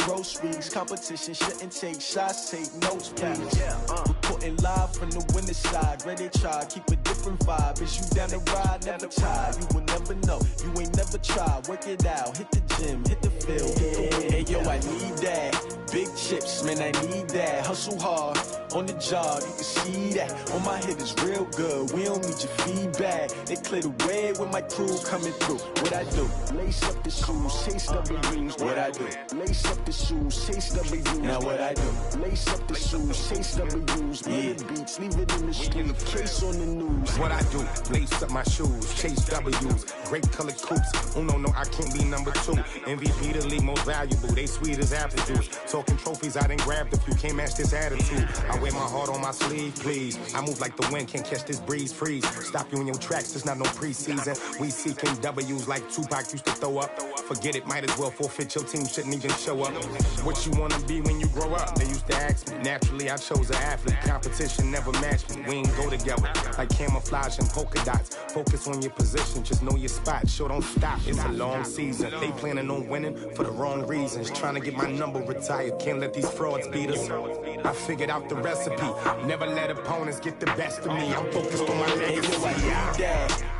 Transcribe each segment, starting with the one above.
groceries. Competition shouldn't take shots, take notes, please. Reporting live from the winning side. Ready to try, keep a different vibe. Is you down the ride, never tired. You will never know, you ain't never tried. Work it out, hit the gym, hit the field, hit the win. Hey yo, I need that. Big chips, man, I need that. Hustle hard, on the job, you can see that. On my hit is real good, we don't need your feedback. They clear the way with my crew coming through. What I do? Lace up the shoes, chase W's. What I do? Lace up the shoes, chase W's. Now what I do? Lace up the shoes, chase W's. Mid beats, leave it in the street, case on the news. What I do? Lace up my shoes, chase W's. Great colored coops. Oh no, I can't be number 2. MVP the league most valuable. They sweet as apple juice. Talking trophies, I done grabbed a few. Can't match this attitude. I wear my heart on my sleeve, please. I move like the wind, can't catch this breeze. Freeze. Stop you in your tracks. There's not no preseason. We seeking W's like Tupac used to throw up. Forget it, might as well forfeit. Your team shouldn't even show up. What you wanna be when you grow up? They used to ask me. Naturally, I chose an athlete. Competition never matched me. We ain't go together like camouflage and polka dots. Focus on your position, just know your spot. Sure, don't stop. It's a long season. They planning on winning for the wrong reasons. Trying to get my number retired. Can't let these frauds beat us. I figured out the recipe. Never let opponents get the best of me. I'm focused on my legacy.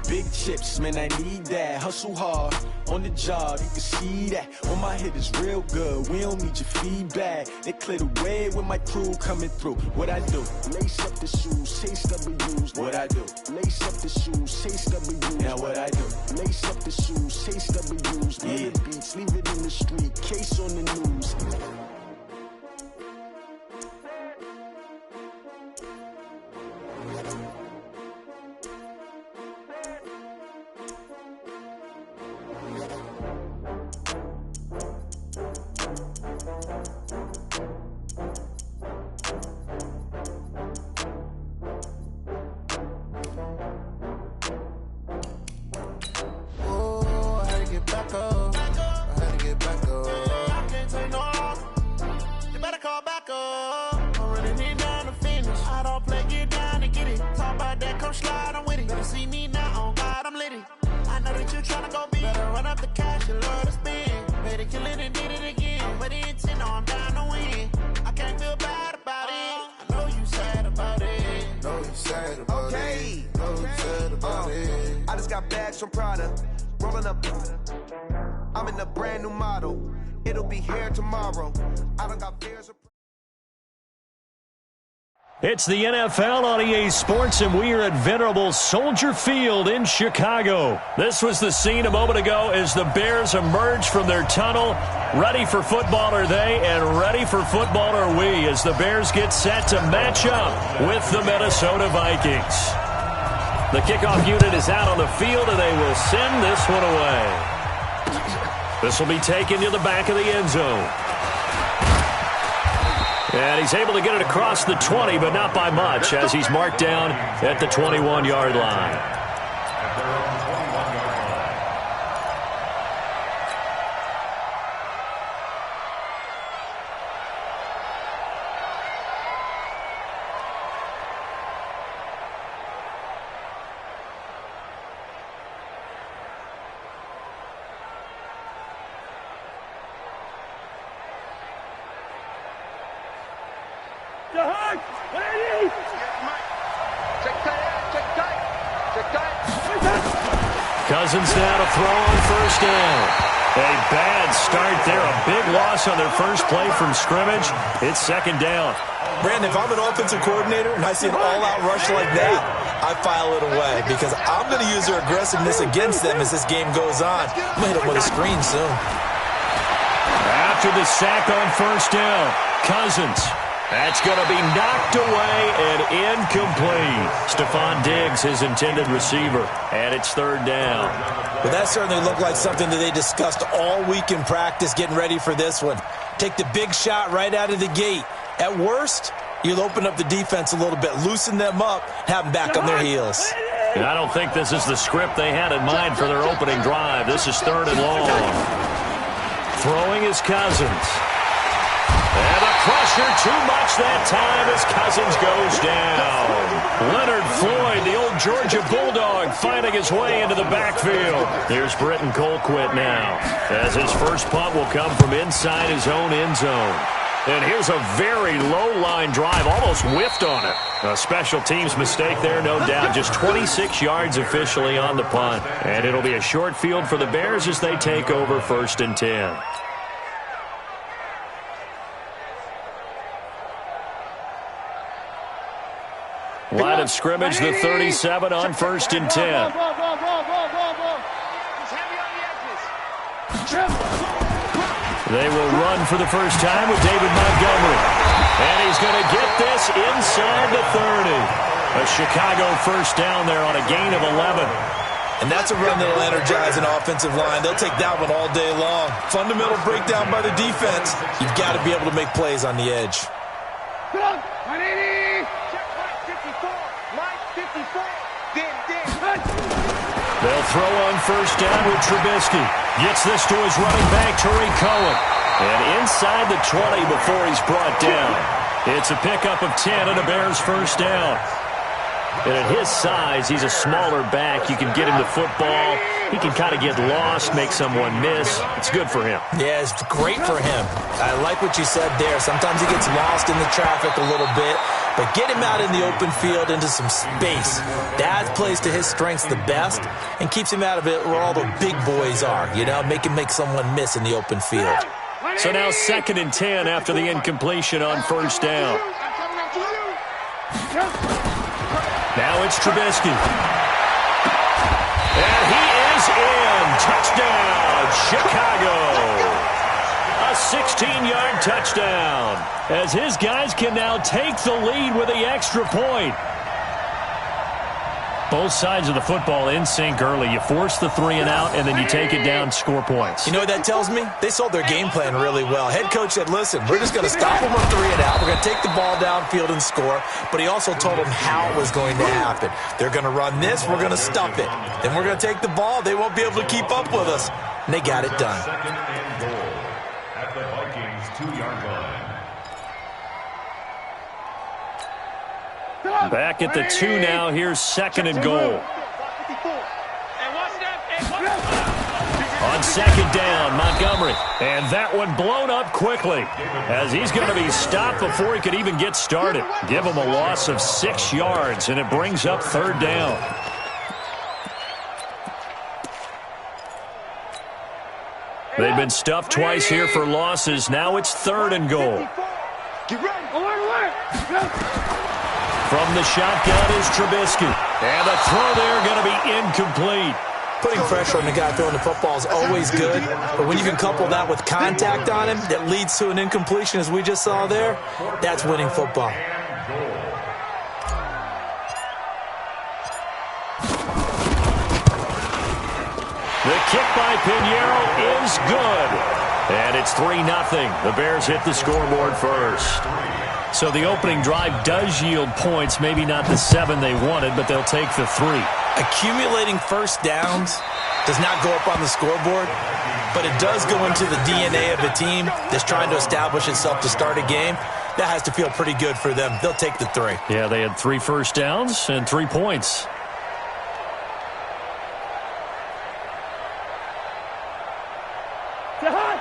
Big chips, man, I need that. Hustle hard, on the job, you can see that. On my hit is real good, we don't need your feedback. They clear the way with my crew coming through. What I do? Lace up the shoes, chase W's. What I do? Lace up the shoes, chase W's. Now what I do? Lace up the shoes, chase W's. Mid beats, leave it in the street, case on the news. From Prada, rolling up. I'm in a brand new model. It'll be here tomorrow. I don't got fears of. It's the NFL on EA Sports, and we are at venerable Soldier Field in Chicago. This was the scene a moment ago as the Bears emerged from their tunnel. Ready for football are they, and ready for football are we, as the Bears get set to match up with the Minnesota Vikings. The kickoff unit is out on the field, and they will send this one away. This will be taken to the back of the end zone. And he's able to get it across the 20, but not by much, as he's marked down at the 21-yard line. Cousins now to throw on first down. A bad start there. A big loss on their first play from scrimmage. It's second down. Brandon, if I'm an offensive coordinator and I see an all-out rush like that, I file it away because I'm going to use their aggressiveness against them as this game goes on. I'm going to hit them with a screen soon. After the sack on first down, Cousins. That's going to be knocked away and incomplete. Stephon Diggs, his intended receiver, and it's third down. Well, that certainly looked like something that they discussed all week in practice getting ready for this one. Take the big shot right out of the gate. At worst, you'll open up the defense a little bit, loosen them up, have them back on their heels. And I don't think this is the script they had in mind for their opening drive. This is third and long. Throwing is Cousins. And the pressure too much that time as Cousins goes down. Leonard Floyd, the old Georgia Bulldog, finding his way into the backfield. Here's Britton Colquitt now, as his first punt will come from inside his own end zone. And here's a very low-line drive, almost whiffed on it. A special teams mistake there, no doubt. Just 26 yards officially on the punt. And it'll be a short field for the Bears as they take over 1st and 10. Line of scrimmage, the 37 on 1st and 10. They will run for the first time with David Montgomery. And he's going to get this inside the 30. A Chicago first down there on a gain of 11. And that's a run that'll energize an offensive line. They'll take that one all day long. Fundamental breakdown by the defense. You've got to be able to make plays on the edge. They'll throw on first down with Trubisky. Gets this to his running back, Tariq Cohen. And inside the 20 before he's brought down. It's a pickup of 10 and a Bears first down. And at his size, he's a smaller back. You can get him the football. He can kind of get lost, make someone miss. It's good for him. Yeah, it's great for him. I like what you said there. Sometimes he gets lost in the traffic a little bit. But get him out in the open field into some space. That plays to his strengths the best and keeps him out of it where all the big boys are. You know, make someone miss in the open field. So now 2nd and 10 after the incompletion on first down. Now it's Trubisky. And he is in. Touchdown, Chicago. A 16-yard touchdown. As his guys can now take the lead with the extra point. Both sides of the football in sync early. You force the 3 and out, and then you take it down, score points. You know what that tells me? They sold their game plan really well. Head coach said, listen, we're just going to stop them on 3 and out. We're going to take the ball downfield and score. But he also told them how it was going to happen. They're going to run this. We're going to stuff it. Then we're going to take the ball. They won't be able to keep up with us. And they got it done. At the Vikings 2-yard line. Back at the 2 now. Here's 2nd and goal. On 2nd down, Montgomery. And that one blown up quickly as he's going to be stopped before he could even get started. Give him a loss of 6 yards, and it brings up 3rd down. They've been stuffed twice here for losses. Now it's 3rd and goal. From the shotgun is Trubisky. And the throw there going to be incomplete. Putting pressure on the guy throwing the football is always good. But when you can couple that with contact on him that leads to an incompletion, as we just saw there, that's winning football. The kick by Pinheiro is good. And it's 3-0. The Bears hit the scoreboard first. So the opening drive does yield points. Maybe not the 7 they wanted, but they'll take the 3. Accumulating first downs does not go up on the scoreboard, but it does go into the DNA of a team that's trying to establish itself to start a game. That has to feel pretty good for them. They'll take the 3. Yeah, they had 3 first downs and 3 points.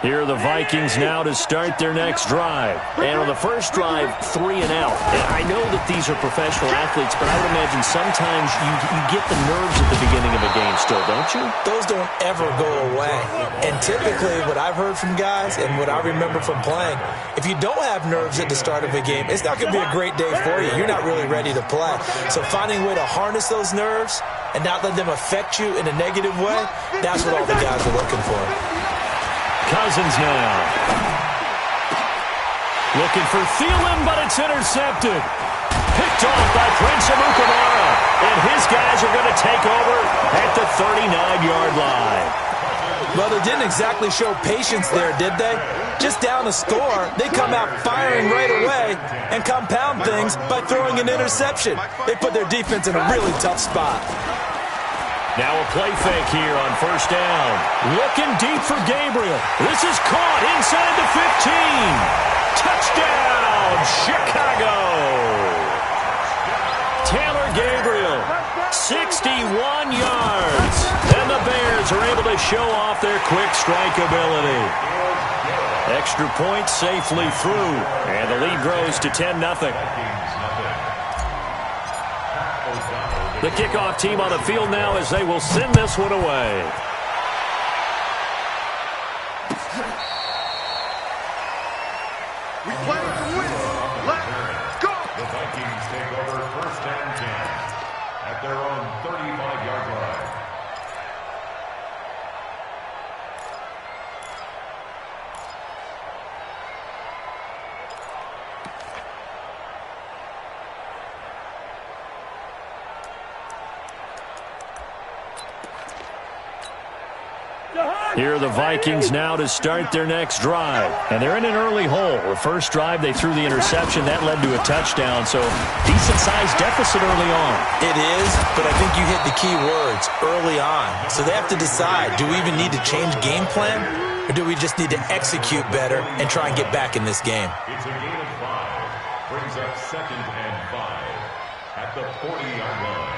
Here are the Vikings now to start their next drive. And on the first drive, 3 and out. And I know that these are professional athletes, but I would imagine sometimes you get the nerves at the beginning of a game still, don't you? Those don't ever go away. And typically what I've heard from guys and what I remember from playing, if you don't have nerves at the start of a game, it's not going to be a great day for you. You're not really ready to play. So finding a way to harness those nerves and not let them affect you in a negative way, that's what all the guys are looking for. Cousins now. Looking for Thielen, but it's intercepted. Picked off by Prince Amukamara. And his guys are going to take over at the 39-yard line. Well, they didn't exactly show patience there, did they? Just down a score, they come out firing right away and compound things by throwing an interception. They put their defense in a really tough spot. Now a play fake here on first down. Looking deep for Gabriel. This is caught inside the 15. to show off their quick strike ability. Extra point safely through, and the lead grows to 10-0. The kickoff team on the field now as they will send this one away. We play to win. Let's go. The Vikings take over 1st and 10 at their own 35-yard line. Here are the Vikings now to start their next drive. And they're in an early hole. The first drive, they threw the interception. That led to a touchdown, so decent-sized deficit early on. It is, but I think you hit the key words, early on. So they have to decide, do we even need to change game plan, or do we just need to execute better and try and get back in this game? It's a gain of 5. Brings up 2nd and 5 at the 40-yard line.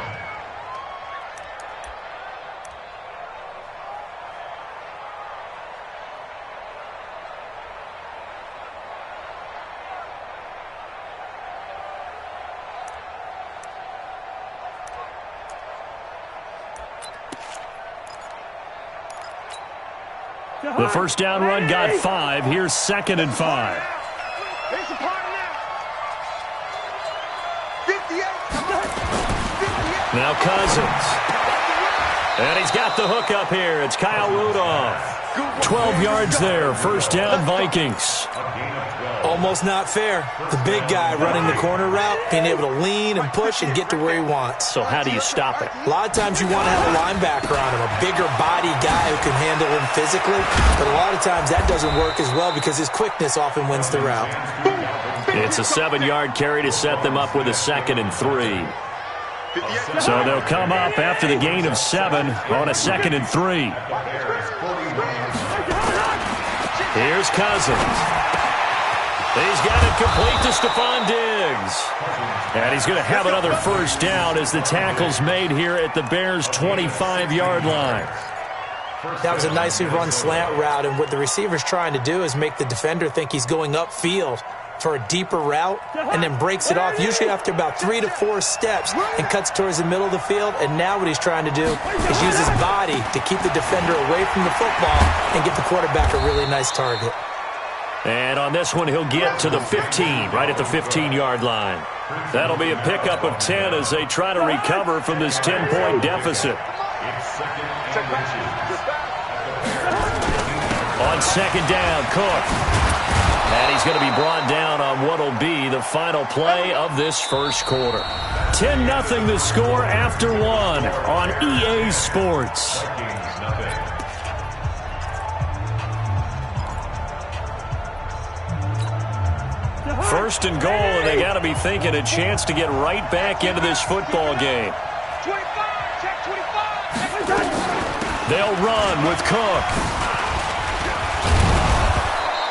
The first down run got 5. Here's 2nd and 5. There's a partner now. 58. Now Cousins. And he's got the hook up here. It's Kyle Rudolph. 12 yards there. First down, Vikings. Almost not fair. The big guy running the corner route, being able to lean and push and get to where he wants. So how do you stop it? A lot of times you want to have a linebacker on him, a bigger body guy who can handle him physically. But a lot of times that doesn't work as well because his quickness often wins the route. It's a 7-yard carry to set them up with a 2nd and 3. So they'll come up after the gain of 7 on a 2nd and 3. Here's Cousins. He's got it complete to Stephon Diggs. And he's going to have another first down as the tackle's made here at the Bears' 25-yard line. That was a nicely run slant route, and what the receiver's trying to do is make the defender think he's going upfield for a deeper route and then breaks it off, usually after about 3 to 4 steps, and cuts towards the middle of the field. And now what he's trying to do is use his body to keep the defender away from the football and get the quarterback a really nice target. And on this one, he'll get to the 15, right at the 15-yard line. That'll be a pickup of 10 as they try to recover from this 10-point deficit. On 2nd down, Cook. And he's going to be brought down on what will be the final play of this first quarter. 10-0 the score after 1 on EA Sports. First and goal, and they got to be thinking a chance to get right back into this football game. 25, check 25. They'll run with Cook.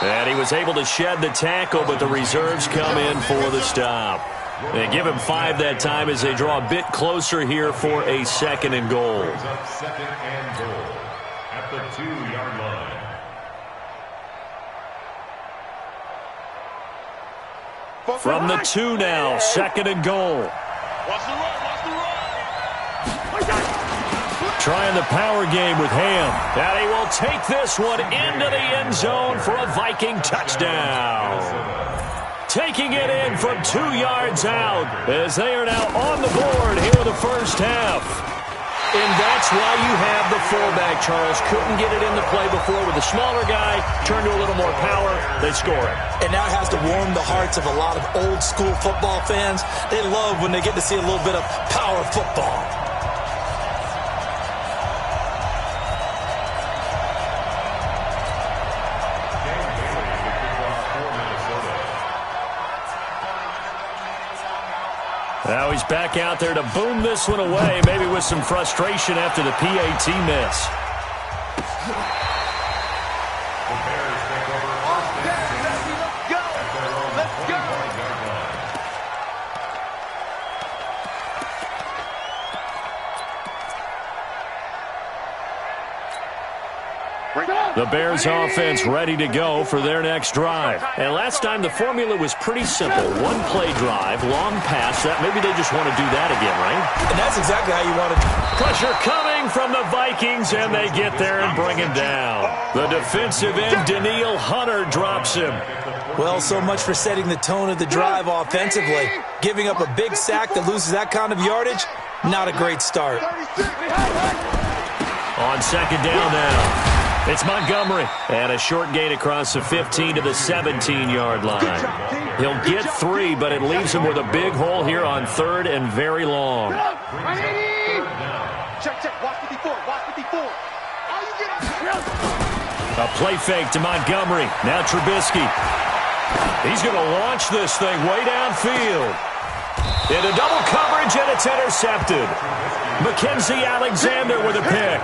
And he was able to shed the tackle, but the reserves come in for the stop. They give him 5 that time as they draw a bit closer here for a 2nd and goal. 2nd and goal at the 2-yard line. From the 2 now, 2nd and goal. Trying the power game with Ham. And he will take this one into the end zone for a Viking touchdown. Taking it in from 2 yards out as they are now on the board here in the first half. And that's why you have the fullback, Charles. Couldn't get it into play before with a smaller guy. Turned to a little more power. They score it. And now it has to warm the hearts of a lot of old-school football fans. They love when they get to see a little bit of power football. Now he's back out there to boom this one away, maybe with some frustration after the PAT miss. The Bears offense ready to go for their next drive. And last time the formula was pretty simple. One play drive, long pass. That maybe they just want to do that again, right? And that's exactly how you want to. Pressure coming from the Vikings, and they get there and bring him down. The defensive end, Danielle Hunter, drops him. Well, so much for setting the tone of the drive offensively. Giving up a big sack that loses that kind of yardage, not a great start. On second down now. It's Montgomery. And a short gain across the 15 to the 17-yard line. He'll get 3, but it leaves him with a big hole here on third and very long. Check, watch 54, watch 54. A play fake to Montgomery. Now Trubisky. He's going to launch this thing way downfield. Into double coverage, and it's intercepted. Mackenzie Alexander with a pick.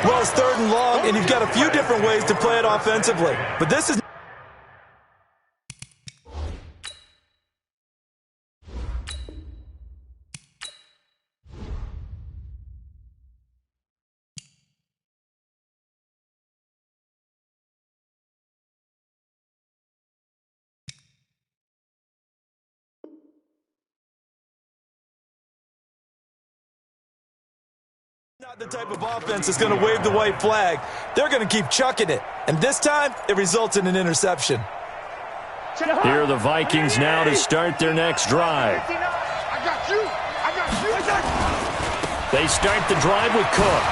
Well, it's third and long, and you've got a few different ways to play it offensively. But this is... not the type of offense that's going to wave the white flag. They're going to keep chucking it. And this time, it results in an interception. Here are the Vikings now to start their next drive. They start the drive with Cook.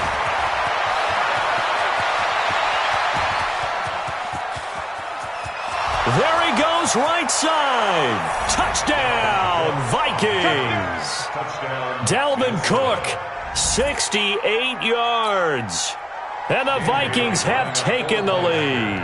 There he goes, right side. Touchdown, Vikings. Dalvin Cook. 68 yards. And the Vikings have taken the lead.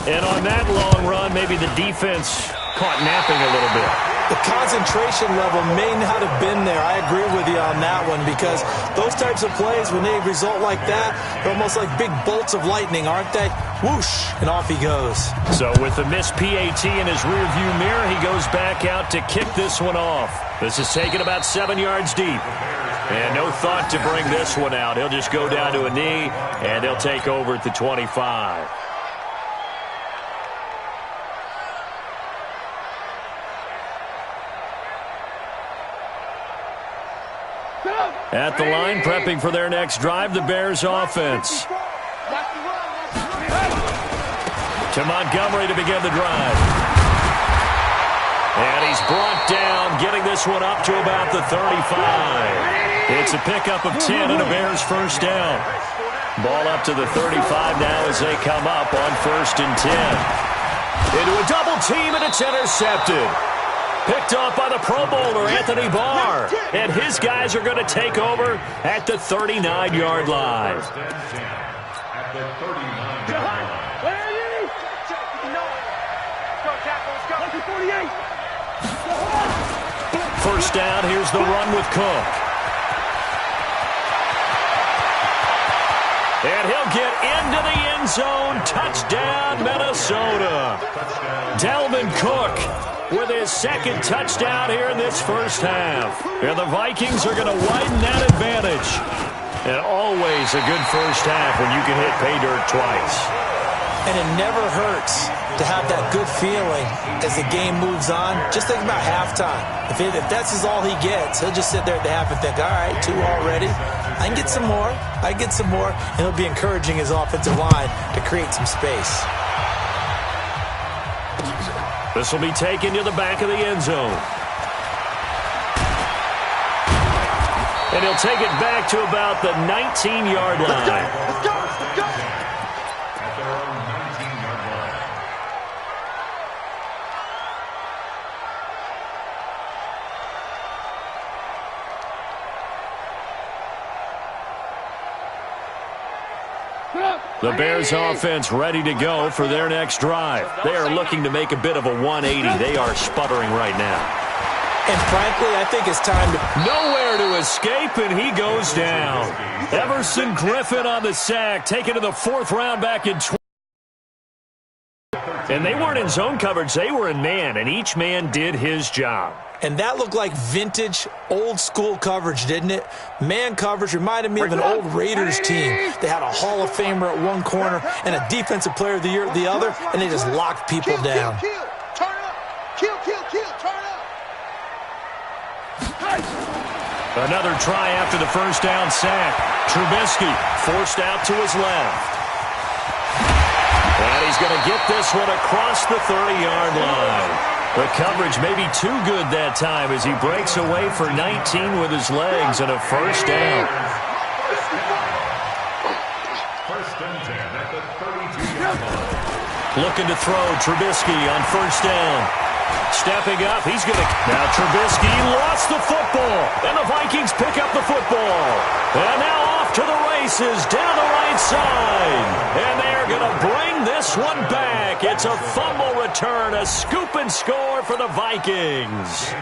And on that long run, maybe the defense caught napping a little bit. The concentration level may not have been there. I agree with you on that one, because those types of plays, when they result like that, they're almost like big bolts of lightning, aren't they? Whoosh, and off he goes. So with the missed PAT in his rearview mirror, he goes back out to kick this one off. This is taken about 7 yards deep. And no thought to bring this one out. He'll just go down to a knee, and they'll take over at the 25. At the line, prepping for their next drive, the Bears offense. To Montgomery to begin the drive. And he's brought down, getting this one up to about the 35. It's a pickup of 10 and a Bears first down. Ball up to the 35 now as they come up on 1st and 10. Into a double team, and it's intercepted. Picked off by the Pro Bowler, Anthony Barr. And his guys are going to take over at the 39-yard line. At the 39-yard line. First down, here's the run with Cook. And he'll get into the end zone. Touchdown, Minnesota. Dalvin Cook with his second touchdown here in this first half. And the Vikings are going to widen that advantage. And always a good first half when you can hit pay dirt twice. And it never hurts to have that good feeling as the game moves on. Just think about halftime. If that's all he gets, he'll just sit there at the half and think, all right, 2 already. I can get some more. I can get some more. And he'll be encouraging his offensive line to create some space. This will be taken to the back of the end zone. And he'll take it back to about the 19-yard line. Let's go. At their own 19-yard line. The Bears offense ready to go for their next drive. They are looking to make a bit of a 180. They are sputtering right now. And frankly, I think it's time to... Nowhere to escape, and he goes down. Everson Griffin on the sack, taken to the 4th round back in 20. And they weren't in zone coverage. They were in man, and each man did his job. And that looked like vintage, old-school coverage, didn't it? Man coverage reminded me of an old Raiders team. They had a Hall of Famer at one corner and a Defensive Player of the Year at the other, and they just locked people down. Kill. Turn up. Kill. Turn up. Another try after the first down sack. Trubisky forced out to his left. And he's going to get this one across the 30-yard line. The coverage may be too good that time as he breaks away for 19 with his legs and a first down. First and 10 at the 32-yard line. Looking to throw Trubisky on first down. Stepping up, he's going to... Now Trubisky lost the football, and the Vikings pick up the football. And now off to the races down the right side. And they're going to bring this one back. It's a fumble return, a scoop and score for the Vikings.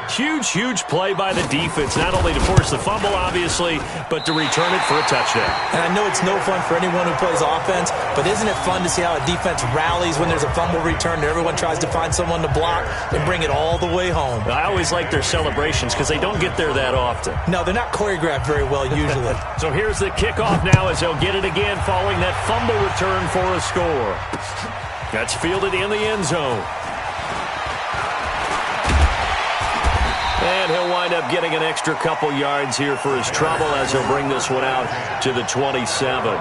Huge play by the defense, not only to force the fumble, obviously, but to return it for a touchdown. And I know it's no fun for anyone who plays offense, but isn't it fun to see how a defense rallies when there's a fumble return and everyone tries to find someone to block and bring it all the way home? I always like their celebrations because they don't get there that often. No, they're not choreographed very well usually. So here's the kickoff now as they'll get it again following that fumble return for a score. That's fielded in the end zone. And he'll wind up getting an extra couple yards here for his trouble as he'll bring this one out to the 27.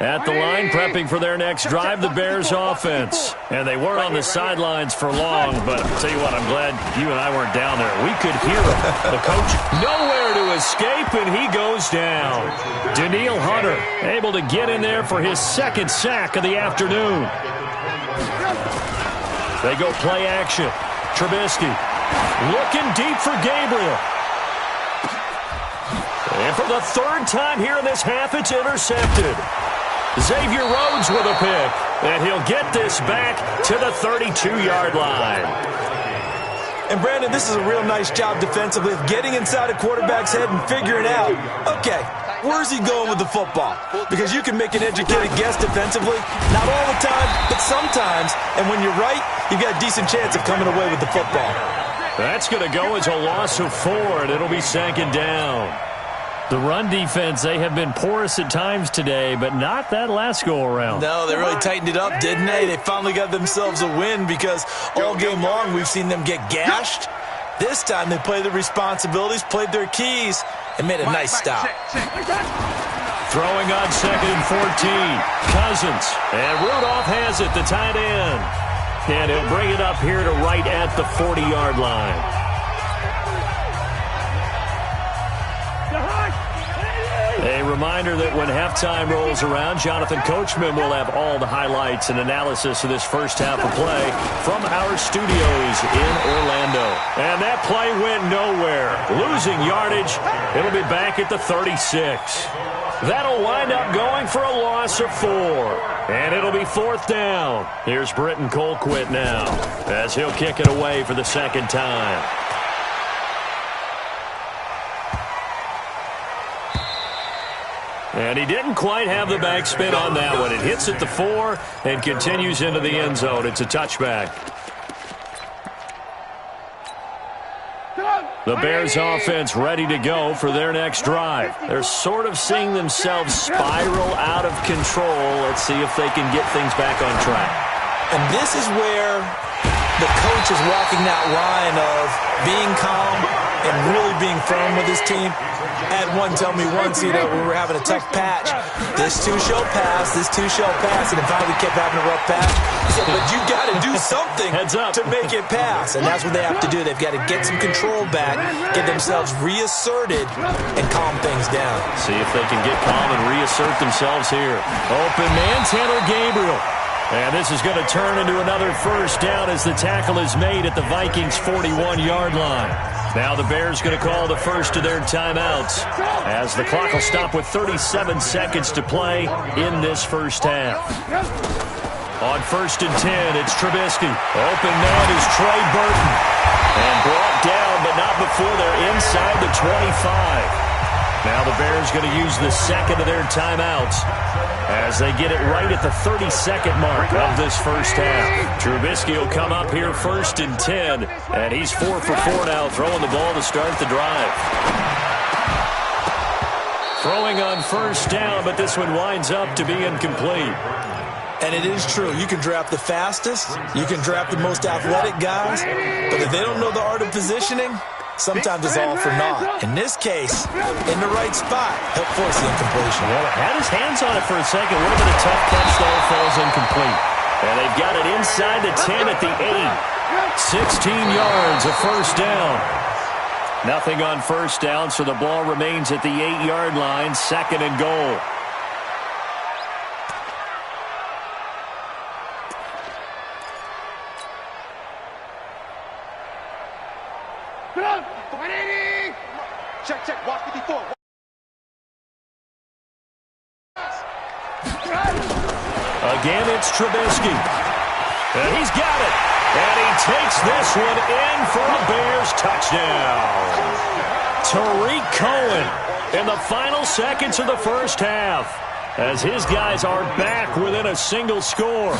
At the line, prepping for their next drive, the Bears offense. And they weren't on the sidelines for long, but I'll tell you what, I'm glad you and I weren't down there. We could hear him. The coach nowhere to escape, and he goes down. Danielle Hunter able to get in there for his second sack of the afternoon. They go play action. Trubisky looking deep for Gabriel. And for the third time here in this half, it's intercepted. Xavier Rhodes with a pick, and he'll get this back to the 32-yard line. And, Brandon, this is a real nice job defensively of getting inside a quarterback's head and figuring out, okay, where's he going with the football? Because you can make an educated guess defensively, not all the time, but sometimes. And when you're right, you've got a decent chance of coming away with the football. That's going to go as a loss of 4, and it'll be second down. The run defense, they have been porous at times today, but not that last go-around. No, they really tightened it up, didn't they? They finally got themselves a win because all game long we've seen them get gashed. This time they played the responsibilities, played their keys, and made a nice stop. Throwing on 2nd and 14. Cousins. And Rudolph has it, the tight end. And he'll bring it up here to right at the 40-yard line. A reminder that when halftime rolls around, Jonathan Coachman will have all the highlights and analysis of this first half of play from our studios in Orlando. And that play went nowhere. Losing yardage. It'll be back at the 36. That'll wind up going for a loss of 4. And it'll be 4th down. Here's Britton Colquitt now as he'll kick it away for the second time. And he didn't quite have the backspin on that one. It hits at the 4 and continues into the end zone. It's a touchback. The Bears offense ready to go for their next drive. They're sort of seeing themselves spiral out of control. Let's see if they can get things back on track. And this is where the coach is walking that line of being calm and really being firm with his team. I had one tell me once, we were having a tough patch. This two shall pass, and then finally we kept having a rough patch. He said, but you got to do something to make it pass. And that's what they have to do. They've got to get some control back, get themselves reasserted, and calm things down. See if they can get calm and reassert themselves here. Open man, Tanner Gabriel. And this is going to turn into another first down as the tackle is made at the Vikings' 41-yard line. Now the Bears going to call the first of their timeouts as the clock will stop with 37 seconds to play in this first half. On 1st and 10, it's Trubisky. Open man is Trey Burton. And brought down, but not before they're inside the 25. Now the Bears going to use the second of their timeouts as they get it right at the 32nd mark of this first half. Trubisky will come up here 1st and 10, and he's 4 for 4 now, throwing the ball to start the drive. Throwing on 1st down, but this one winds up to be incomplete. And it is true. You can draft the fastest. You can draft the most athletic guys. But if they don't know the art of positioning, sometimes it's all for naught. In this case, in the right spot, he'll force the incompletion. Well, had his hands on it for a second. Would have been a tough catch, though. Falls incomplete. And they've got it inside the 10 at the 8. 16 yards, a 1st down. Nothing on 1st down, so the ball remains at the 8-yard line, 2nd and goal. Check, watch me before. Again, it's Trubisky. And he's got it. And he takes this one in for a Bears touchdown. Tariq Cohen in the final seconds of the first half as his guys are back within a single score.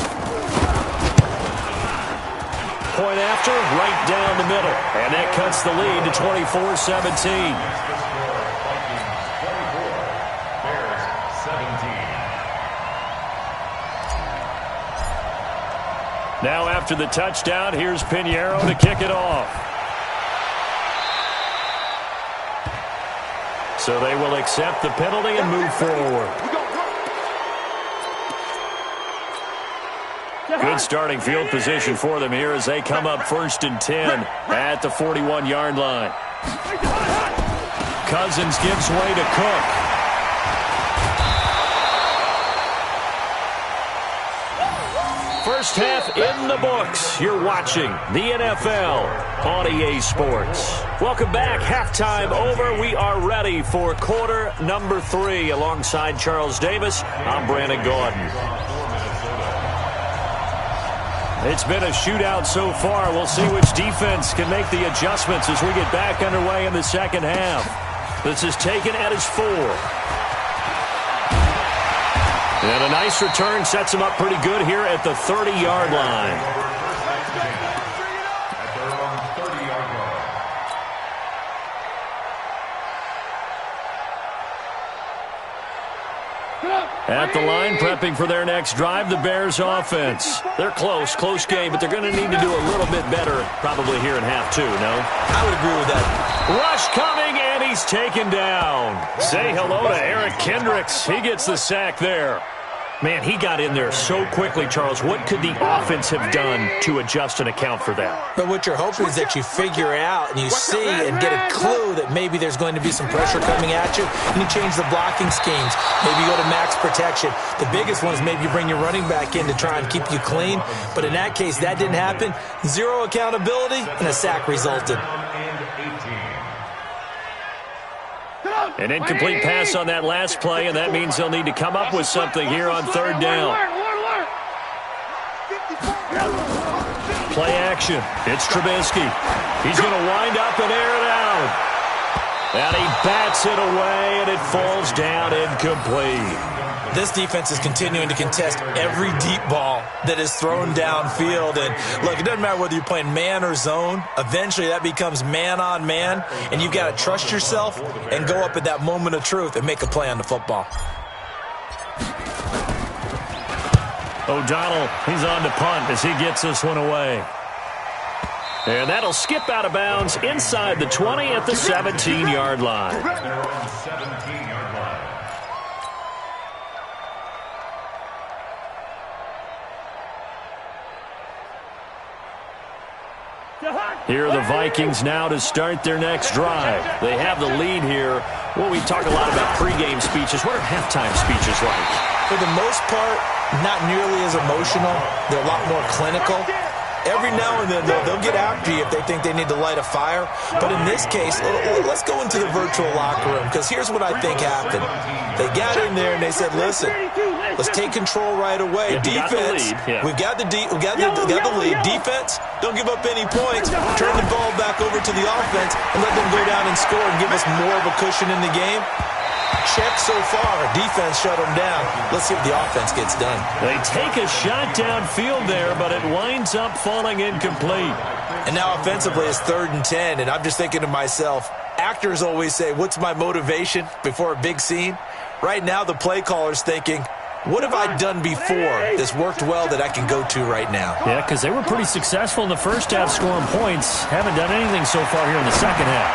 Point after, right down the middle. And that cuts the lead to 24-17. Now after the touchdown, here's Pinheiro to kick it off. So they will accept the penalty and move forward. Good starting field position for them here as they come up 1st and 10 at the 41-yard line. Cousins gives way to Cook. First half in the books. You're watching the NFL on EA Sports. Welcome back. Halftime over. We are ready for quarter number 3. Alongside Charles Davis, I'm Brandon Gordon. It's been a shootout so far. We'll see which defense can make the adjustments as we get back underway in the second half. This is taken at his 4. And a nice return sets him up pretty good here at the 30-yard line. At the line, prepping for their next drive, the Bears offense. They're close game, but they're going to need to do a little bit better probably here in half 2, no? I would agree with that. Rush coming, and he's taken down. Say hello to Eric Kendricks. He gets the sack there. Man, he got in there so quickly, Charles. What could the offense have done to adjust and account for that? But what you're hoping is that you figure out and you see and get a clue that maybe there's going to be some pressure coming at you, and you change the blocking schemes. Maybe you go to max protection. The biggest one is maybe you bring your running back in to try and keep you clean. But in that case, that didn't happen. 0 accountability, and a sack resulted. An incomplete pass on that last play, and that means they'll need to come up with something here on 3rd down. Play action. It's Trubisky. He's going to wind up and air it out. And he bats it away, and it falls down incomplete. This defense is continuing to contest every deep ball that is thrown downfield. And, look, it doesn't matter whether you're playing man or zone. Eventually, that becomes man-on-man, and you've got to trust yourself and go up at that moment of truth and make a play on the football. O'Donnell, he's on to punt as he gets this one away. And that'll skip out of bounds inside the 20 at the 17-yard line. Here are the Vikings now to start their next drive. They have the lead here. Well, we talk a lot about pregame speeches. What are halftime speeches like? For the most part, not nearly as emotional. They're a lot more clinical. Every now and then, they'll get after you if they think they need to light a fire. But in this case, let's go into the virtual locker room, because here's what I think happened. They got in there and they said, listen, Let's take control right away. Defense, we've got the lead. Defense, don't give up any points. Turn the ball back over to the offense and let them go down and score and give us more of a cushion in the game. Check so far. Defense shut them down. Let's see if the offense gets done. They take a shot downfield there, but it winds up falling incomplete. And now offensively it's 3rd and 10, and I'm just thinking to myself, actors always say, what's my motivation before a big scene? Right now the play caller's thinking, what have I done before that's worked well that I can go to right now? Yeah, because they were pretty successful in the first half scoring points. Haven't done anything so far here in the second half.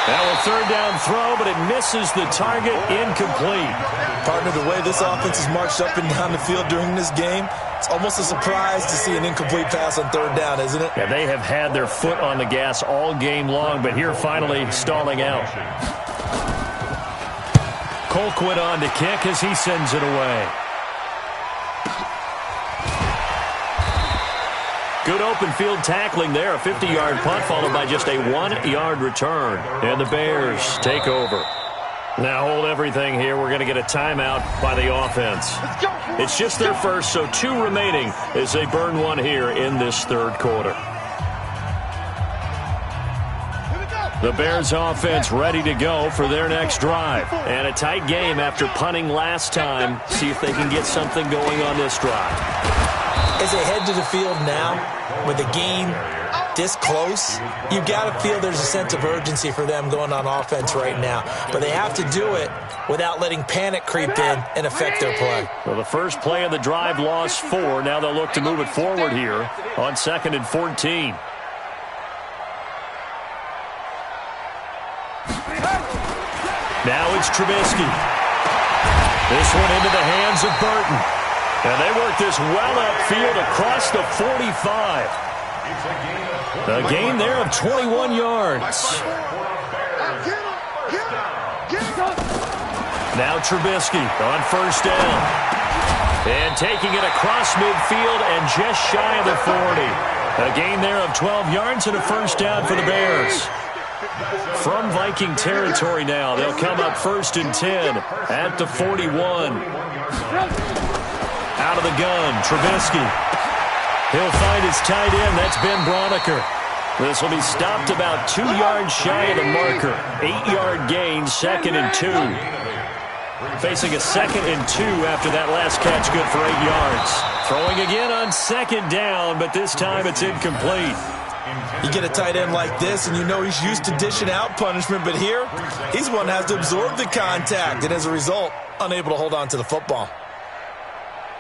Now a 3rd down throw, but it misses the target, incomplete. Partner, the way this offense has marched up and down the field during this game, it's almost a surprise to see an incomplete pass on 3rd down, isn't it? Yeah, they have had their foot on the gas all game long, but here finally stalling out. Colquitt on to kick as he sends it away. Good open field tackling there. A 50-yard punt followed by just a 1-yard return. And the Bears take over. Now hold everything here. We're going to get a timeout by the offense. It's just their first, so 2 remaining as they burn one here in this 3rd quarter. The Bears offense ready to go for their next drive. And a tight game after punting last time. See if they can get something going on this drive. As they head to the field now, with the game this close, you've got to feel there's a sense of urgency for them going on offense right now. But they have to do it without letting panic creep in and affect their play. Well, the first play of the drive lost 4. Now they'll look to move it forward here on 2nd and 14. Now it's Trubisky. This one into the hands of Burton. And they work this well upfield across the 45. A gain there of 21 yards. Now Trubisky on 1st down. And taking it across midfield and just shy of the 40. A gain there of 12 yards and a 1st down for the Bears. From Viking territory now, they'll come up 1st and 10 at the 41. Out of the gun, Trubisky. He'll find his tight end. That's Ben Braunecker. This will be stopped about 2 yards shy of the marker. 8-yard gain, 2nd and 2. Facing a 2nd and 2 after that last catch, good for 8 yards. Throwing again on 2nd down, but this time it's incomplete. You get a tight end like this, and you know he's used to dishing out punishment, but here, he's one that has to absorb the contact, and as a result, unable to hold on to the football.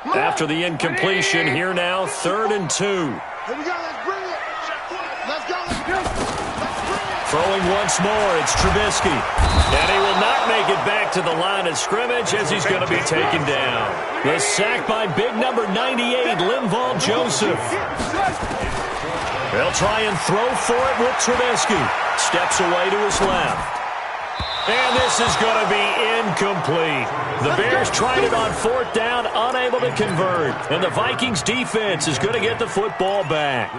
After the incompletion, here now, 3rd and 2. Throwing once more, it's Trubisky. And he will not make it back to the line of scrimmage as he's going to be taken down. The sack by big number 98, Linval Joseph. They'll try and throw for it with Trubisky. Steps away to his left. And this is going to be incomplete. The Bears tried it on 4th down, unable to convert. And the Vikings defense is going to get the football back.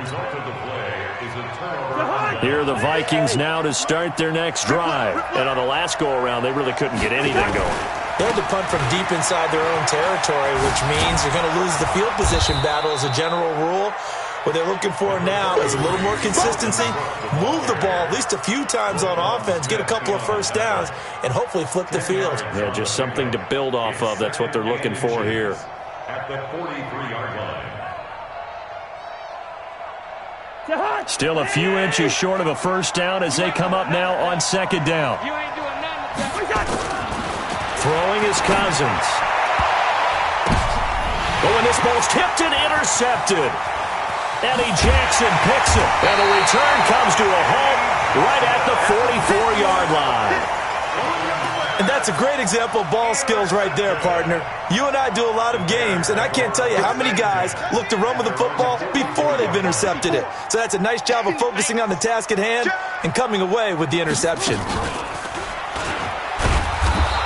Here are the Vikings now to start their next drive. And on the last go-around, they really couldn't get anything going. They had to punt from deep inside their own territory, which means you're going to lose the field position battle as a general rule. What they're looking for now is a little more consistency, move the ball at least a few times on offense, get a couple of 1st downs, and hopefully flip the field. Yeah, just something to build off of. That's what they're looking for here. At the 43-yard line. Still a few inches short of a 1st down as they come up now on 2nd down. Throwing is Cousins. Oh, and this ball's tipped and intercepted. Eddie Jackson picks it, and the return comes to a halt right at the 44-yard line. And that's a great example of ball skills right there, partner. You and I do a lot of games, and I can't tell you how many guys look to run with the football before they've intercepted it. So that's a nice job of focusing on the task at hand and coming away with the interception.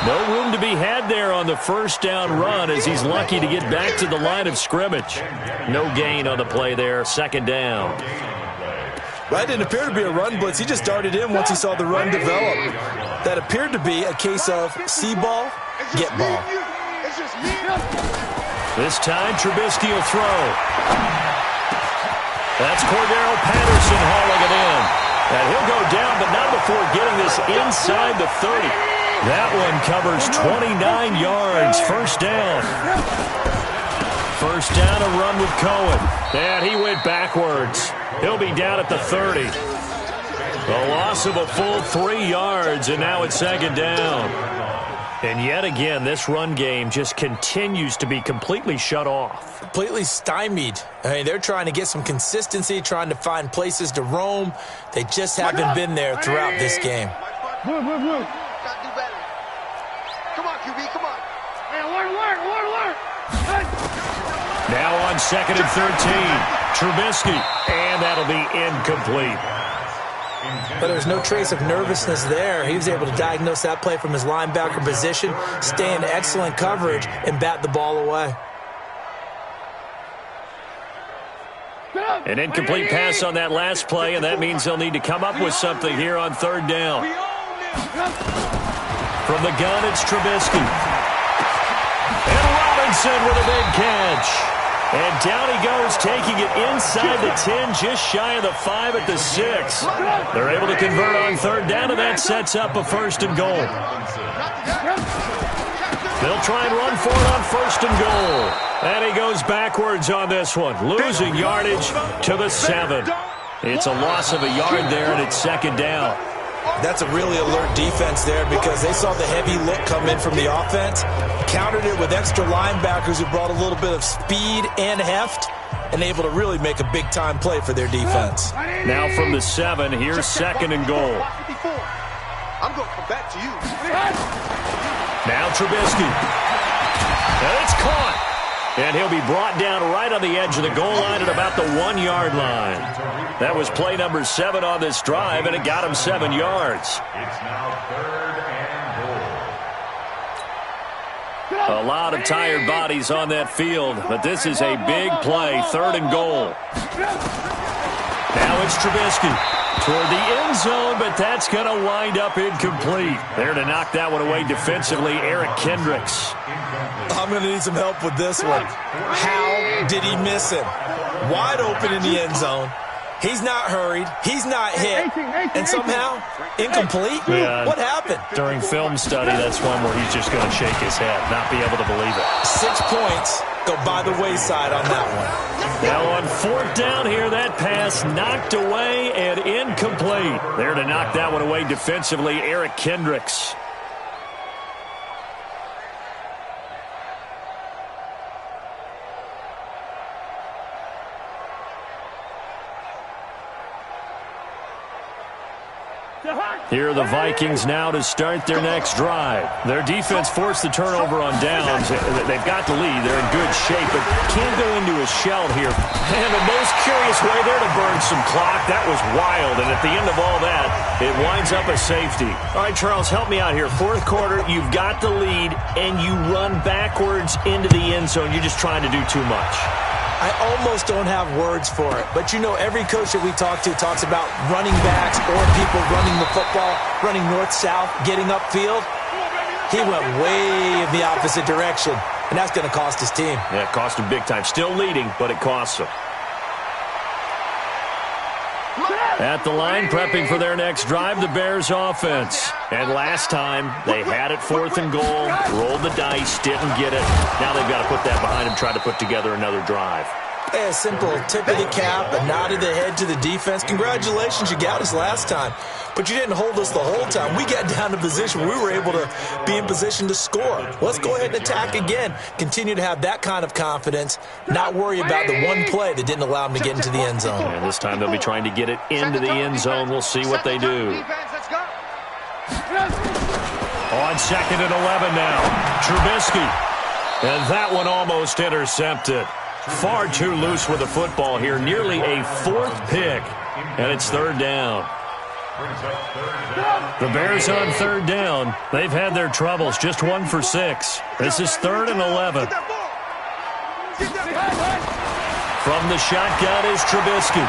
No room to be had there on the 1st down run as he's lucky to get back to the line of scrimmage. No gain on the play there, 2nd down. Right, didn't appear to be a run blitz. He just darted in once he saw the run develop. That appeared to be a case of see ball, get ball. This time, Trubisky will throw. That's Cordero Patterson hauling it in. And he'll go down, but not before getting this inside the 30. That one covers 29 yards. First down. First down, a run with Cohen. And he went backwards. He'll be down at the 30. A loss of a full 3 yards, and now it's second down. And yet again, this run game just continues to be completely shut off. Completely stymied. I mean, they're trying to get some consistency, trying to find places to roam. They just haven't been there throughout this game. Move. Gotta do better. Come on, QB, come on. Hey, alert. Now on 2nd and 13, Trubisky, and that'll be incomplete. But there's no trace of nervousness there. He was able to diagnose that play from his linebacker position, stay in excellent coverage, and bat the ball away. An incomplete pass on that last play, and that means they'll need to come up with something here on third down. From the gun, it's Trubisky. And Robinson with a big catch. And down he goes, taking it inside the 10, just shy of the 5 at the 6. They're able to convert on third down, and that sets up a first and goal. They'll try and run for it on first and goal. And he goes backwards on this one, losing yardage to the 7. It's a loss of a yard there, and it's second down. That's a really alert defense there because they saw the heavy look come in from the offense, countered it with extra linebackers who brought a little bit of speed and heft, and able to really make a big-time play for their defense. Now from the 7, here's second and goal. I'm going to come back to you. Now Trubisky. And it's caught. And he'll be brought down right on the edge of the goal line at about the 1 yard line. That was play number 7 on this drive, and it got him 7 yards. It's now third and goal. A lot of tired bodies on that field, but this is a big play, third and goal. Now it's Trubisky toward the end zone, but that's going to wind up incomplete. There to knock that one away defensively, Eric Kendricks. I'm going to need some help with this one. How did he miss him? Wide open in the end zone. He's not hurried. He's not hit. And somehow, incomplete? Yeah, what happened? During film study, that's one where he's just going to shake his head, not be able to believe it. 6 points go by the wayside on that one. Now on fourth down here, that pass knocked away and incomplete. There to knock that one away defensively, Eric Kendricks. Here are the Vikings now to start their next drive. Their defense forced the turnover on downs. They've got the lead. They're in good shape, but can't go into a shell here. And the most curious way there to burn some clock. That was wild, and at the end of all that, it winds up a safety. All right, Charles, help me out here. Fourth quarter, you've got the lead, and you run backwards into the end zone. You're just trying to do too much. I almost don't have words for it, but you know every coach that we talk to talks about running backs or people running the football, running north-south, getting upfield. He went way in the opposite direction, and that's going to cost his team. Yeah, it cost him big time. Still leading, but it costs him. At the line, prepping for their next drive, the Bears offense. And last time, they had it fourth and goal, rolled the dice, didn't get it. Now they've got to put that behind them, try to put together another drive. A simple tip of the cap, a nod of the head to the defense. Congratulations, you got us last time. But you didn't hold us the whole time. We got down to position where we were able to be in position to score. Let's go ahead and attack again. Continue to have that kind of confidence, not worry about the one play that didn't allow them to get into the end zone. And this time they'll be trying to get it into the end zone. We'll see what they do. On 2nd and 11 now, Trubisky. And that one almost intercepted. Far too loose with the football here. Nearly a fourth pick. And it's third down. The Bears on third down. They've had their troubles. Just 1 for 6. This is 3rd and 11. From the shotgun is Trubisky.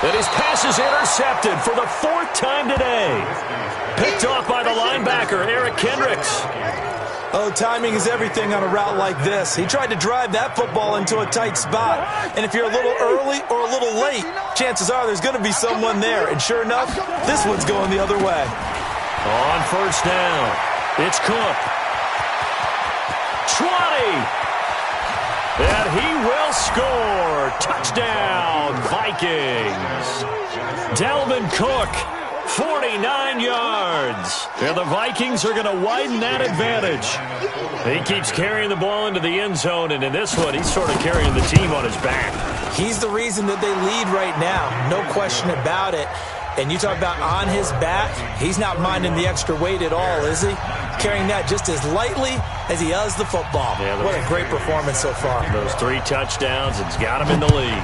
And his pass is intercepted for the 4th time today. Picked off by the linebacker, Eric Kendricks. Oh, timing is everything on a route like this. He tried to drive that football into a tight spot. And if you're a little early or a little late, chances are there's going to be someone there. And sure enough, this one's going the other way. On first down, it's Cook. 20. And he will score. Touchdown, Vikings. Dalvin Cook. 49 yards. And the Vikings are going to widen that advantage. He keeps carrying the ball into the end zone, and in this one, he's sort of carrying the team on his back. He's the reason that they lead right now. No question about it. And you talk about on his back, he's not minding the extra weight at all, is he? Carrying that just as lightly as he does the football. Yeah, what a great performance so far. Those 3 touchdowns, it's got him in the lead.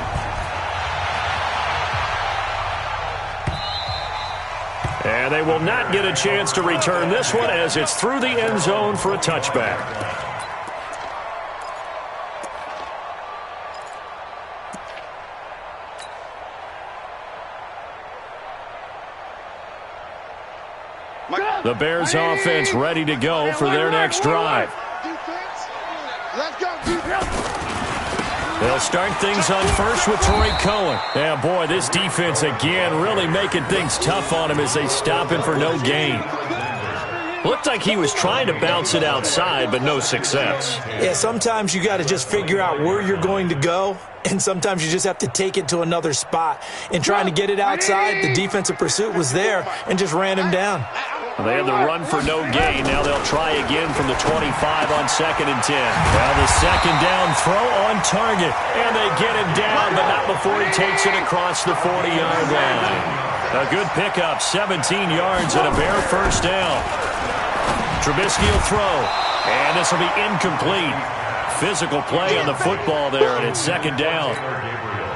And they will not get a chance to return this one as it's through the end zone for a touchback. The Bears offense ready to go for their next drive. Let's go, defense. They'll start things on first with Troy Cohen. Yeah, boy, this defense again really making things tough on him as they stop him for no gain. Looked like he was trying to bounce it outside, but no success. Yeah, sometimes you got to just figure out where you're going to go, and sometimes you just have to take it to another spot. And trying to get it outside, the defensive pursuit was there and just ran him down. Well, they had the run for no gain. Now they'll try again from the 25 on 2nd and 10. Well, the second down throw on target. And they get him down, but not before he takes it across the 40-yard line. A good pickup, 17 yards and a Bear first down. Trubisky will throw. And this will be incomplete. Physical play on the football there, and it's 2nd down.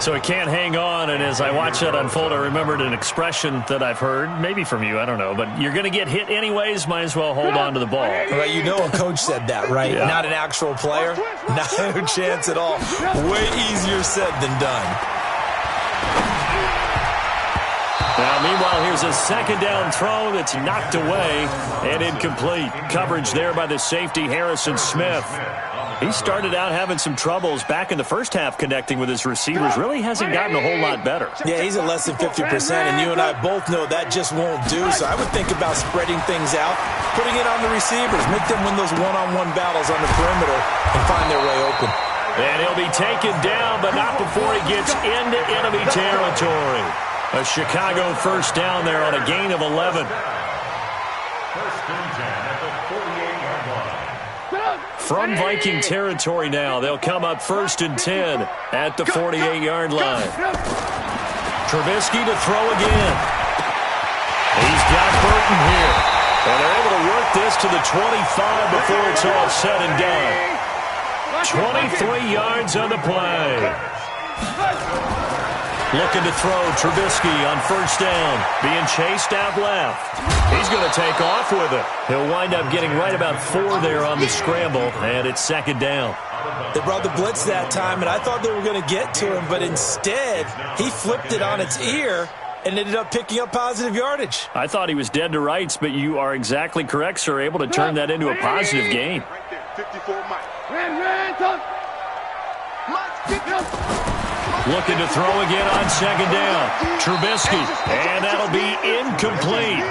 So he can't hang on, and as I watched that unfold, I remembered an expression that I've heard, maybe from you, I don't know, but you're going to get hit anyways, might as well hold on to the ball. Right, you know a coach said that, right? Yeah. Not an actual player. No chance at all. Way easier said than done. Now, meanwhile, here's a 2nd down throw that's knocked away and incomplete. Coverage there by the safety, Harrison Smith. He started out having some troubles back in the first half connecting with his receivers. Really hasn't gotten a whole lot better. Yeah, he's at less than 50%, and you and I both know that just won't do. So I would think about spreading things out, putting it on the receivers, make them win those one-on-one battles on the perimeter and find their way open. And he'll be taken down, but not before he gets into enemy territory. A Chicago first down there on a gain of 11. From Viking territory now, they'll come up 1st and 10 at the 48-yard line. Trubisky to throw again. He's got Burton here. And they're able to work this to the 25 before it's all said and done. 23 yards on the play. Looking to throw, Trubisky on first down. Being chased out left. He's going to take off with it. He'll wind up getting right about 4 there on the scramble, and it's 2nd down. They brought the blitz that time, and I thought they were going to get to him, but instead, he flipped it on its ear and ended up picking up positive yardage. I thought he was dead to rights, but you are exactly correct, sir. Able to turn that into a positive gain. Looking to throw again on 2nd down. Trubisky, and that'll be incomplete.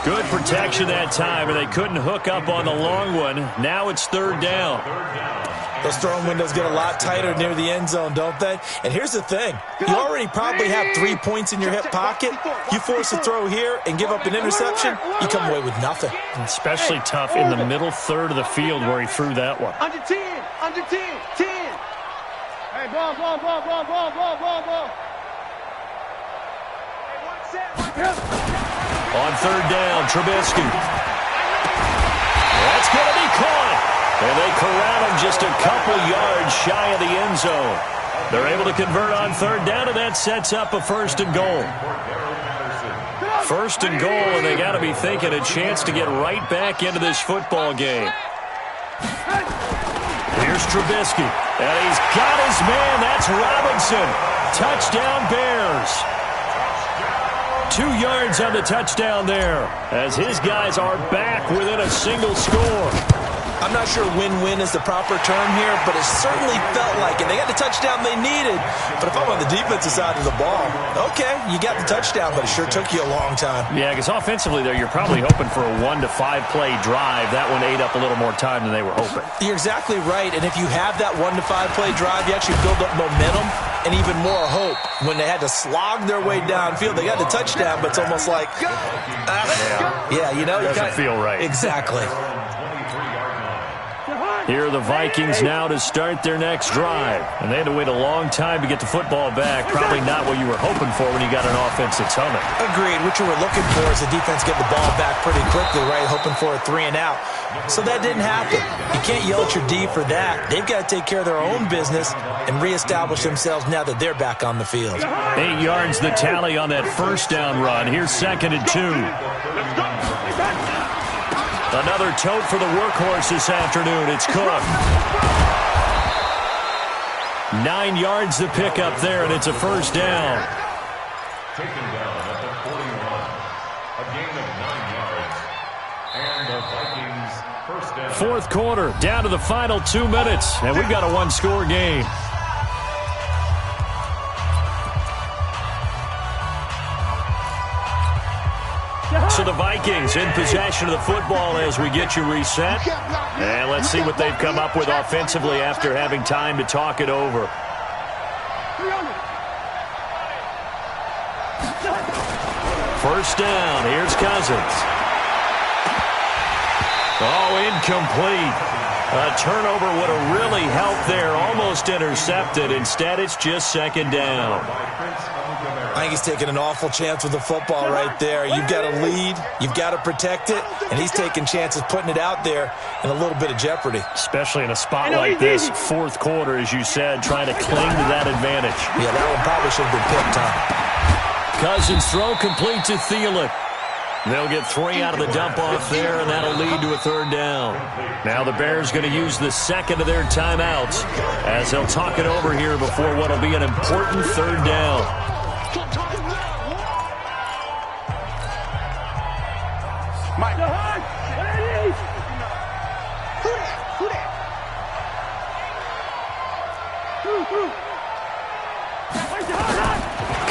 Good protection that time, and they couldn't hook up on the long one. Now it's 3rd down. Those throwing windows get a lot tighter near the end zone, don't they? And here's the thing. You already probably have 3 points in your hip pocket. You force a throw here and give up an interception, you come away with nothing. Especially tough in the middle third of the field where he threw that one. Under 10, under 10, 10. Hey, ball. Hey, 1 set. On 3rd down, Trubisky. That's going to be caught. And they corral him just a couple yards shy of the end zone. They're able to convert on 3rd down, and that sets up a 1st and goal. 1st and goal, and they got to be thinking a chance to get right back into this football game. Here's Trubisky, and he's got his man. That's Robinson. Touchdown, Bears. 2 yards on the touchdown there, as his guys are back within a single score. I'm not sure win-win is the proper term here, but it certainly felt like it. They got the touchdown they needed, but if I'm on the defensive side of the ball, okay, you got the touchdown, but it sure took you a long time. Yeah, because offensively there, you're probably hoping for a 1 to 5 play drive. That one ate up a little more time than they were hoping. You're exactly right, and if you have that 1 to 5 play drive, you actually build up momentum and even more hope. When they had to slog their way downfield, they got the touchdown, but it's almost like, you know, doesn't feel right. Exactly. Here are the Vikings now to start their next drive. And they had to wait a long time to get the football back. Probably not what you were hoping for when you got an offense that's humming. Agreed. What you were looking for is the defense get the ball back pretty quickly, right? Hoping for a 3 and out. So that didn't happen. You can't yell at your D for that. They've got to take care of their own business and reestablish themselves now that they're back on the field. 8 yards the tally on that first down run. Here's 2nd and 2. Another tote for the workhorse this afternoon. It's Cook. 9 yards the pick up there, and it's a first down. Taken down at the 41. A gain of 9 yards. And the Vikings first down. Fourth quarter, down to the final 2 minutes, and we've got a one-score game. So the Vikings in possession of the football as we get you reset. And let's see what they've come up with offensively after having time to talk it over. First down. Here's Cousins. Oh, incomplete. A turnover would have really helped there. Almost intercepted. Instead, it's just 2nd down. I think he's taking an awful chance with the football right there. You've got a lead. You've got to protect it. And he's taking chances, putting it out there in a little bit of jeopardy. Especially in a spot like this, fourth quarter, as you said, trying to cling to that advantage. Yeah, that one probably should have been picked, huh? Cousins throw complete to Thielen. They'll get 3 out of the dump-off there, and that'll lead to a 3rd down. Now the Bears going to use the 2nd of their timeouts as they'll talk it over here before what will be an important 3rd down.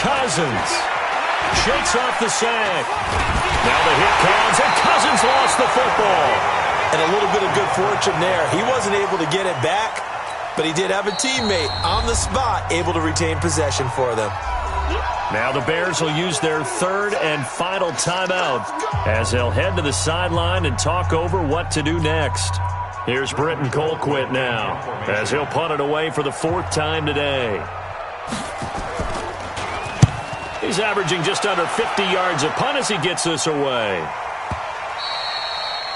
Cousins shakes off the sack. Now the hit comes, and Cousins lost the football. And a little bit of good fortune there. He wasn't able to get it back, but he did have a teammate on the spot able to retain possession for them. Now the Bears will use their 3rd and final timeout as they'll head to the sideline and talk over what to do next. Here's Britton Colquitt now as he'll punt it away for the 4th time today. He's averaging just under 50 yards a punt as he gets this away.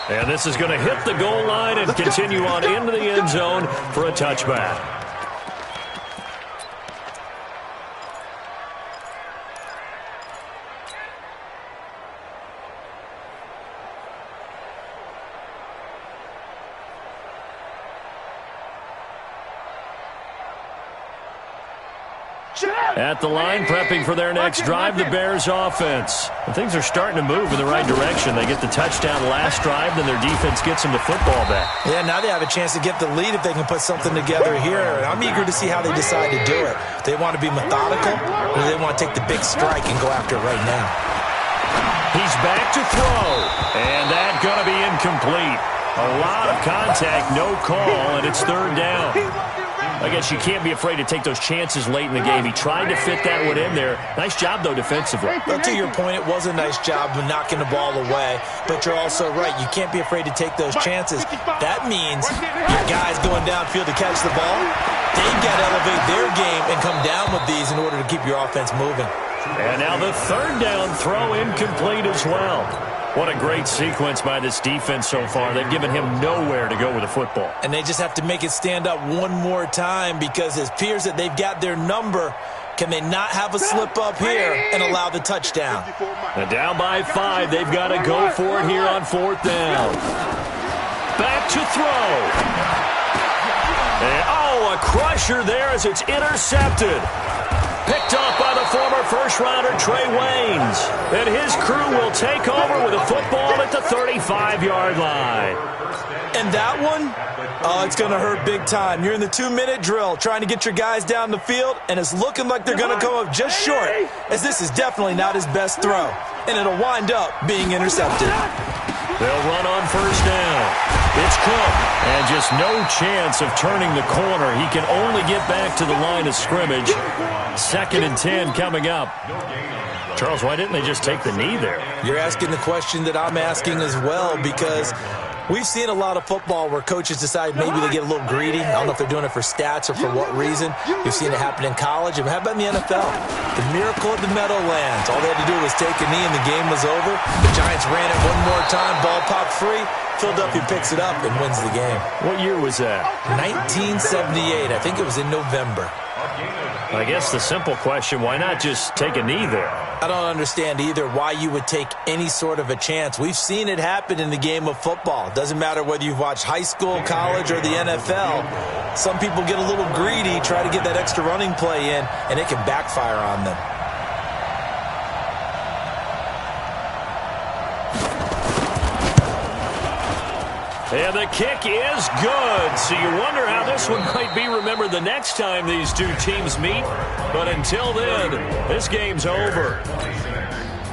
And this is going to hit the goal line and continue on into the end zone for a touchback. At the line, prepping for their next drive, the Bears offense. And things are starting to move in the right direction. They get the touchdown last drive, then their defense gets them the football back. Yeah, now they have a chance to get the lead if they can put something together here. I'm eager to see how they decide to do it. They want to be methodical, or they want to take the big strike and go after it right now. He's back to throw, and that's going to be incomplete. A lot of contact, no call, and it's 3rd down. I guess you can't be afraid to take those chances late in the game. He tried to fit that one in there. Nice job, though, defensively. Well, to your point, it was a nice job of knocking the ball away. But you're also right. You can't be afraid to take those chances. That means your guys going downfield to catch the ball, they've got to elevate their game and come down with these in order to keep your offense moving. And now the 3rd down throw incomplete as well. What a great sequence by this defense so far. They've given him nowhere to go with the football. And they just have to make it stand up one more time because it appears that they've got their number. Can they not have a slip up here and allow the touchdown? And down by 5. They've got to go for it here on 4th down. Back to throw. And, a crusher there as it's intercepted. Picked off by the former first-rounder Trey Waynes. And his crew will take over with a football at the 35-yard line. And that one, oh, it's going to hurt big time. You're in the 2-minute drill trying to get your guys down the field, and it's looking like they're going to come up just short, as this is definitely not his best throw, and it'll wind up being intercepted. They'll run on first down. It's Cook, and just no chance of turning the corner. He can only get back to the line of scrimmage. 2nd and 10 coming up. Charles, why didn't they just take the knee there? You're asking the question that I'm asking as well, because we've seen a lot of football where coaches decide maybe they get a little greedy. I don't know if they're doing it for stats or for what reason. We've seen it happen in college. And how about in the NFL? The miracle of the Meadowlands. All they had to do was take a knee and the game was over. The Giants ran it one more time. Ball popped free. Philadelphia picks it up and wins the game. What year was that? 1978. I think it was in November. I guess the simple question, why not just take a knee there? I don't understand either why you would take any sort of a chance. We've seen it happen in the game of football. Doesn't matter whether you've watched high school, college, or the NFL. Some people get a little greedy, try to get that extra running play in, and it can backfire on them. And the kick is good. So you wonder how this one might be remembered the next time these two teams meet. But until then, this game's over.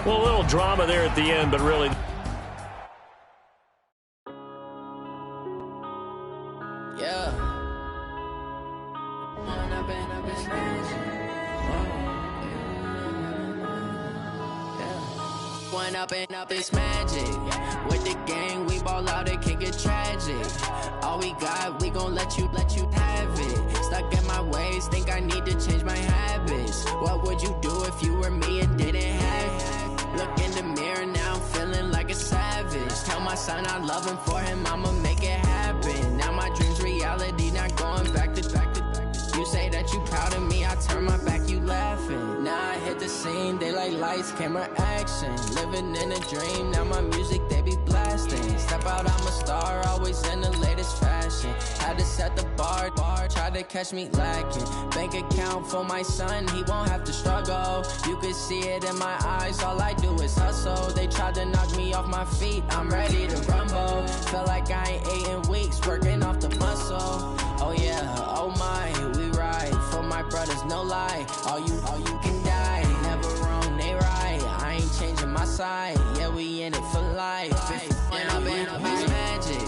Well, a little drama there at the end, but really... Yeah. One up and up is magic. With the gang, we ball out, it can get tragic. All we got, we gon' let you have it. Stuck in my ways, think I need to change my habits. What would you do if you were me and didn't have it? Look in the mirror, now I'm feeling like a savage. Tell my son I love him, for him I'ma make it happen. Now my dream's reality, not going back to. You say that you proud of me, I turn my back, you laughing. Now I hit the scene, they like lights, camera, action. Living in a dream, now my music, they be blasting. Step out, I'm a star, always in the latest fashion. Had to set the bar, try to catch me lacking. Bank account for my son, he won't have to struggle. You can see it in my eyes, all I do is hustle. They tried to knock me off my feet, I'm ready to rumble. Feel like I ain't ate in weeks, working off the muscle. Oh yeah, oh my, we ride for my brothers, no lie. All you can die, never wrong, they right. I ain't changing my side, yeah, we in it for life. When I've been magic,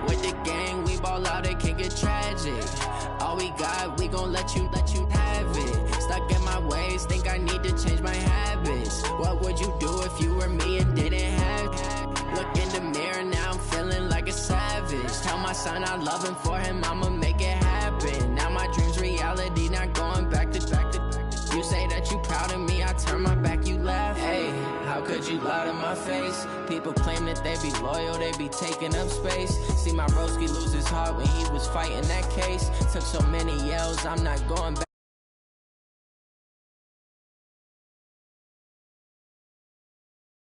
with the gang, we ball out, it can get tragic. All we got, we gon' let you have it. Stuck in my ways, think I need to change my habits. What would you do if you were me and didn't have it? Look in the mirror, now I'm feeling like a savage. Tell my son I love him, for him I'ma make it happen. Now my dream's reality, not going back to. You say that you proud of me, I turn my back, you laugh. Hey, how could you lie to my face? People claim that they be loyal, they be taking up space. See my broski lose his heart when he was fighting that case. Took so many yells, I'm not going back.